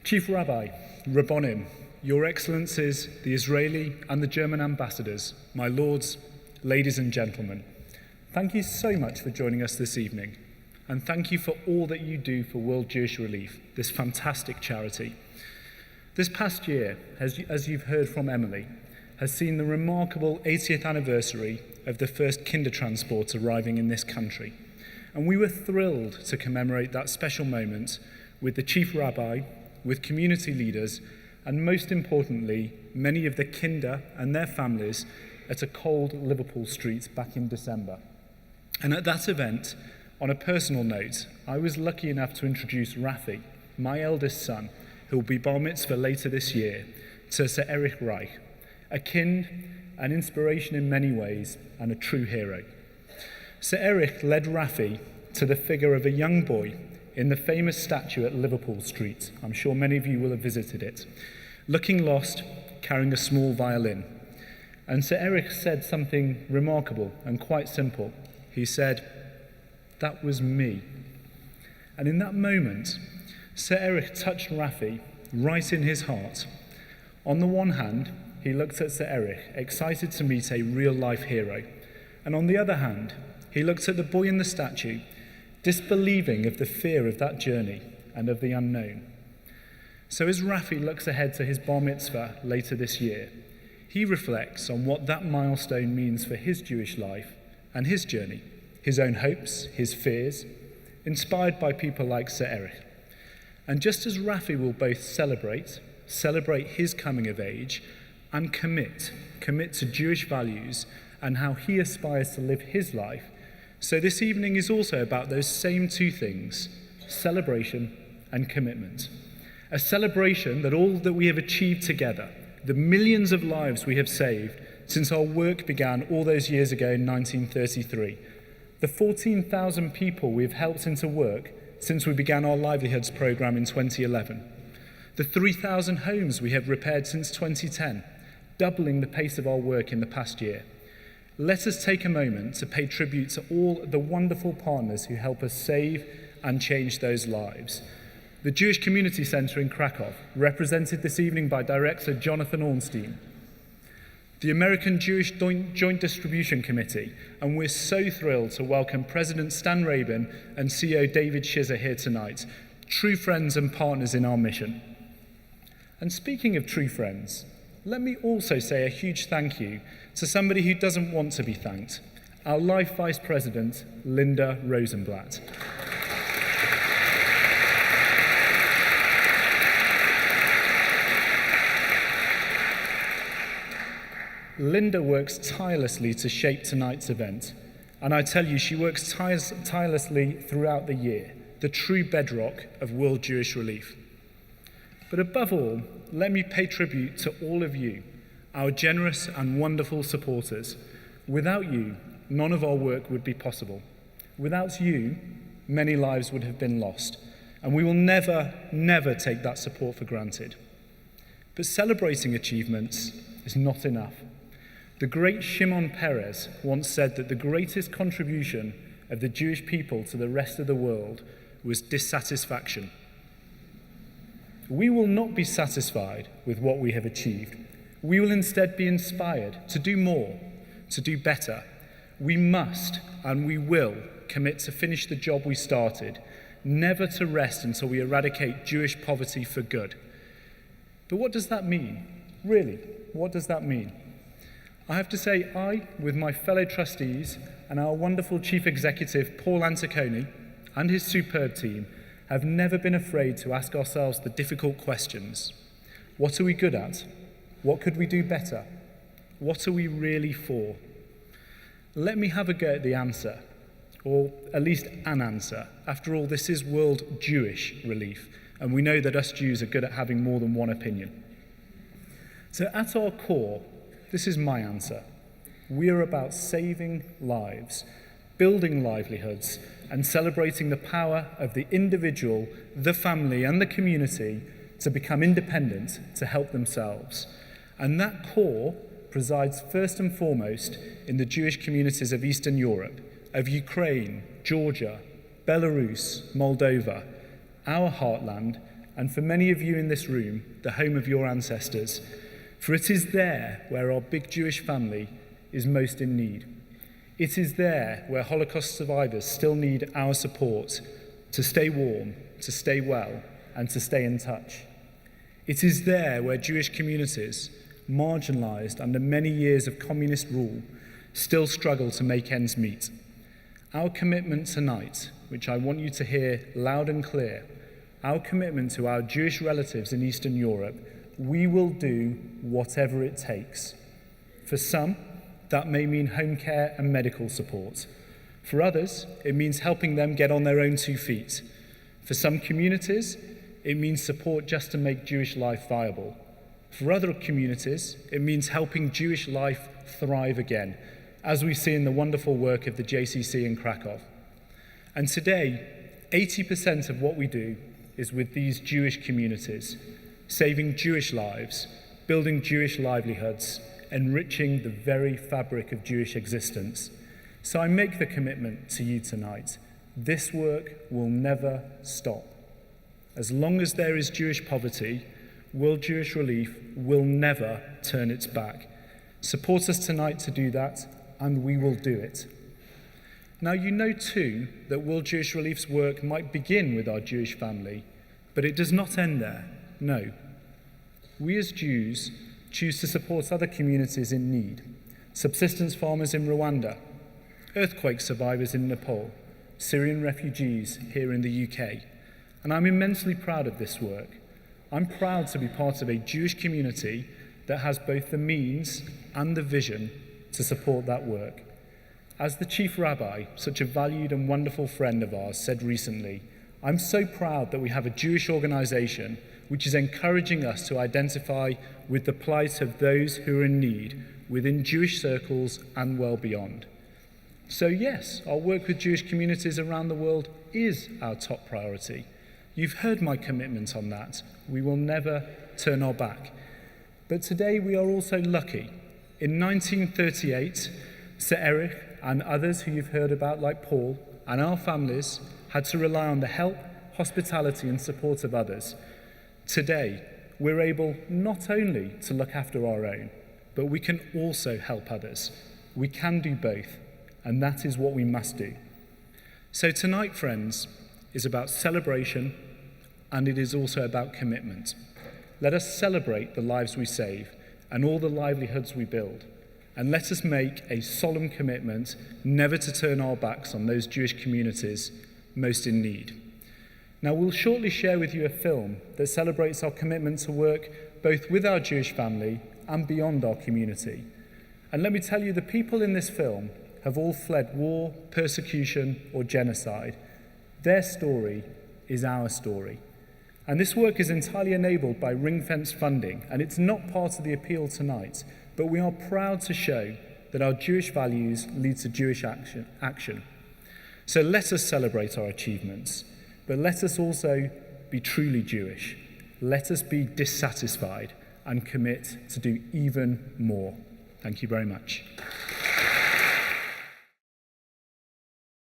Chief Rabbi, Rabbonim, Your Excellencies, the Israeli and the German ambassadors, my lords, ladies and gentlemen, thank you so much for joining us this evening, and thank you for all that you do for World Jewish Relief, this fantastic charity. This past year, as you've heard from Emily, has seen the remarkable 80th anniversary of the first Kindertransports arriving in this country, and we were thrilled to commemorate that special moment with the Chief Rabbi, with community leaders, and most importantly, many of the Kinder and their families at a cold Liverpool street back in December. And at that event, on a personal note, I was lucky enough to introduce Rafi, my eldest son, who will be bar mitzvah later this year, to Sir Erich Reich, a kind, an inspiration in many ways, and a true hero. Sir Erich led Rafi to the figure of a young boy in the famous statue at Liverpool Street. I'm sure many of you will have visited it. Looking lost, carrying a small violin. And Sir Erich said something remarkable and quite simple. He said, "That was me." And in that moment, Sir Erich touched Rafi right in his heart. On the one hand, he looked at Sir Erich, excited to meet a real-life hero. And on the other hand, he looked at the boy in the statue, disbelieving of the fear of that journey and of the unknown. So as Rafi looks ahead to his bar mitzvah later this year, he reflects on what that milestone means for his Jewish life and his journey, his own hopes, his fears, inspired by people like Sir Erich. And just as Rafi will both celebrate his coming of age and commit to Jewish values and how he aspires to live his life, so this evening is also about those same two things, celebration and commitment. A celebration that all that we have achieved together, the millions of lives we have saved since our work began all those years ago in 1933, the 14,000 people we have helped into work since we began our livelihoods program in 2011, the 3,000 homes we have repaired since 2010, doubling the pace of our work in the past year. Let us take a moment to pay tribute to all the wonderful partners who help us save and change those lives. The Jewish Community Centre in Krakow, represented this evening by Director Jonathan Ornstein. The American Jewish Joint Distribution Committee, and we're so thrilled to welcome President Stan Rabin and CEO David Schizzer here tonight, true friends and partners in our mission. And speaking of true friends, let me also say a huge thank you to somebody who doesn't want to be thanked, our Life Vice President, Linda Rosenblatt. Linda works tirelessly to shape tonight's event, and I tell you, she works tirelessly throughout the year, the true bedrock of World Jewish Relief. But above all, let me pay tribute to all of you, our generous and wonderful supporters. Without you, none of our work would be possible. Without you, many lives would have been lost, and we will never, never take that support for granted. But celebrating achievements is not enough. The great Shimon Peres once said that the greatest contribution of the Jewish people to the rest of the world was dissatisfaction. We will not be satisfied with what we have achieved. We will instead be inspired to do more, to do better. We must and we will commit to finish the job we started, never to rest until we eradicate Jewish poverty for good. But what does that mean? Really, what does that mean? I have to say, I, with my fellow trustees and our wonderful Chief Executive, Paul Anticoni, and his superb team, have never been afraid to ask ourselves the difficult questions. What are we good at? What could we do better? What are we really for? Let me have a go at the answer, or at least an answer. After all, this is World Jewish Relief, and we know that us Jews are good at having more than one opinion. So at our core, this is my answer. We are about saving lives, building livelihoods, and celebrating the power of the individual, the family, and the community to become independent, to help themselves. And that core presides first and foremost in the Jewish communities of Eastern Europe, of Ukraine, Georgia, Belarus, Moldova, our heartland, and for many of you in this room, the home of your ancestors. For it is there where our big Jewish family is most in need. It is there where Holocaust survivors still need our support to stay warm, to stay well, and to stay in touch. It is there where Jewish communities, marginalized under many years of communist rule, still struggle to make ends meet. Our commitment tonight, which I want you to hear loud and clear, our commitment to our Jewish relatives in Eastern Europe, we will do whatever it takes. For some, that may mean home care and medical support. For others, it means helping them get on their own 2 feet. For some communities, it means support just to make Jewish life viable. For other communities, it means helping Jewish life thrive again, as we see in the wonderful work of the JCC in Krakow. And today, 80% of what we do is with these Jewish communities, saving Jewish lives, building Jewish livelihoods, enriching the very fabric of Jewish existence. So I make the commitment to you tonight. This work will never stop. As long as there is Jewish poverty, World Jewish Relief will never turn its back. Support us tonight to do that, and we will do it. Now, you know too that World Jewish Relief's work might begin with our Jewish family, but it does not end there. No. We as Jews choose to support other communities in need: subsistence farmers in Rwanda, earthquake survivors in Nepal, Syrian refugees here in the UK. And I'm immensely proud of this work. I'm proud to be part of a Jewish community that has both the means and the vision to support that work. As the chief rabbi, such a valued and wonderful friend of ours, said recently, I'm so proud that we have a Jewish organization which is encouraging us to identify with the plight of those who are in need within Jewish circles and well beyond. So yes, our work with Jewish communities around the world is our top priority. You've heard my commitment on that. We will never turn our back. But today we are also lucky. In 1938, Sir Erich and others who you've heard about, like Paul, and our families had to rely on the help, hospitality, and support of others. Today, we're able not only to look after our own, but we can also help others. We can do both, and that is what we must do. So tonight, friends, is about celebration, and it is also about commitment. Let us celebrate the lives we save and all the livelihoods we build, and let us make a solemn commitment never to turn our backs on those Jewish communities most in need. Now, we'll shortly share with you a film that celebrates our commitment to work both with our Jewish family and beyond our community. And let me tell you, the people in this film have all fled war, persecution, or genocide. Their story is our story. And this work is entirely enabled by ring-fence funding, and it's not part of the appeal tonight, but we are proud to show that our Jewish values lead to Jewish action. So let us celebrate our achievements, but let us also be truly Jewish. Let us be dissatisfied and commit to do even more. Thank you very much.